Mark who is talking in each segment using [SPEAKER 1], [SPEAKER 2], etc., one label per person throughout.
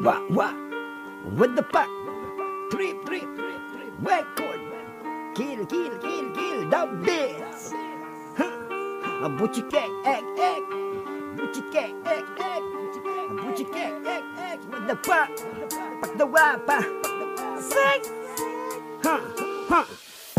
[SPEAKER 1] What the fuck? Trip, record. Kill the beats. Butchie cake, egg. Butchie cake, egg. Butchie cake, egg. What the fuck? Pak the wapa. Sing.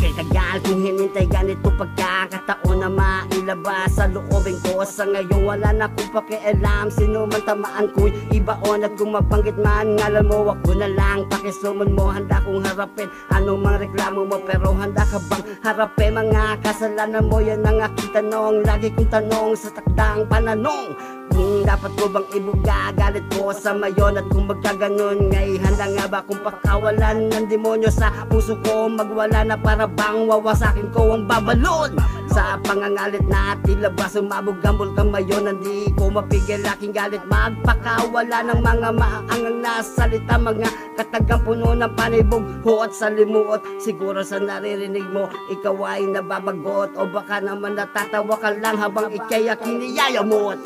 [SPEAKER 1] Kay tagal kung hinintay ganito pagkakataon na mailabas sa loobin ko. Sa ngayon wala na akong pakialam sino man tamaan ko'y ibaon. At kung mabanggit man ngalan mo, ako na lang pakisuman mo. Handa kong harapin anong mga reklamo mo, pero handa ka bang harapin mga kasalanan mo? Yan ang aking tanong, lagi kong tanong sa takdang pananong. Kung dapat ko bang ibuga galit ko sa mayon? At kung magkaganon ngay handa nga ba kung pakawalan ng demonyo sa puso ko? Magwala na para bang wawasakin ko ang babalon. Sa pangangalit na tila ba sumabog ang bulkan mayon? Hindi ko mapigil aking galit, magpakawala ng mga maangang nasalita. Mga katagang puno ng panibog, huot sa limuot. Siguro sa naririnig mo, ikaw ay nababagot. O baka naman natatawa ka lang habang ikay kiniyayamot.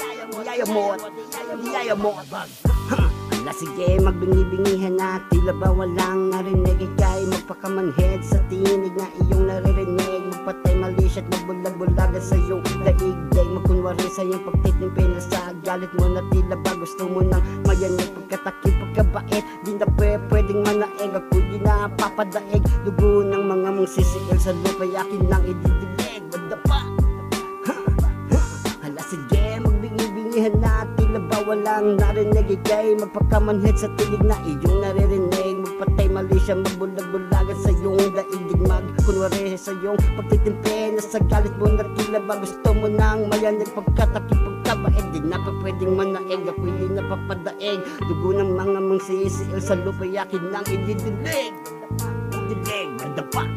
[SPEAKER 1] Ala sige, magbingi-bingihan na tila ba walang narinig. Ika'y magpakamanhead sa tinig na iyong naririnig. Magpatay malisya at magbulag-bulagan sa iyong daigdig. Magkunwari sa iyong pagtitimpi na sa galit mo na tila ba gusto mo nang mayanig. Pagkatakip, pagkabait, di na pwedeng manaig. Ako di na papadaig, dugo ng mga mong sisiil sa lupa'y akin lang ididilig. Wala pa. Ala sige, magbingi-bingihan na tila ba walang narinig. Ika'y magpakamanhead sa tinig na iyong naririnig. Magpatay malisya, magbulag-bulagan sa iyong daigdig. Magkunwari sa iyong pagtitimpi na sa galit mo na tila ba gusto mo nang mayanig. Pagkatakip, pagkabait, di na pa pwedeng manaig. Ako'y di na papadaig, dugo ng mga mang sisiil sa lupa'y akin lang ididilig. What the fuck?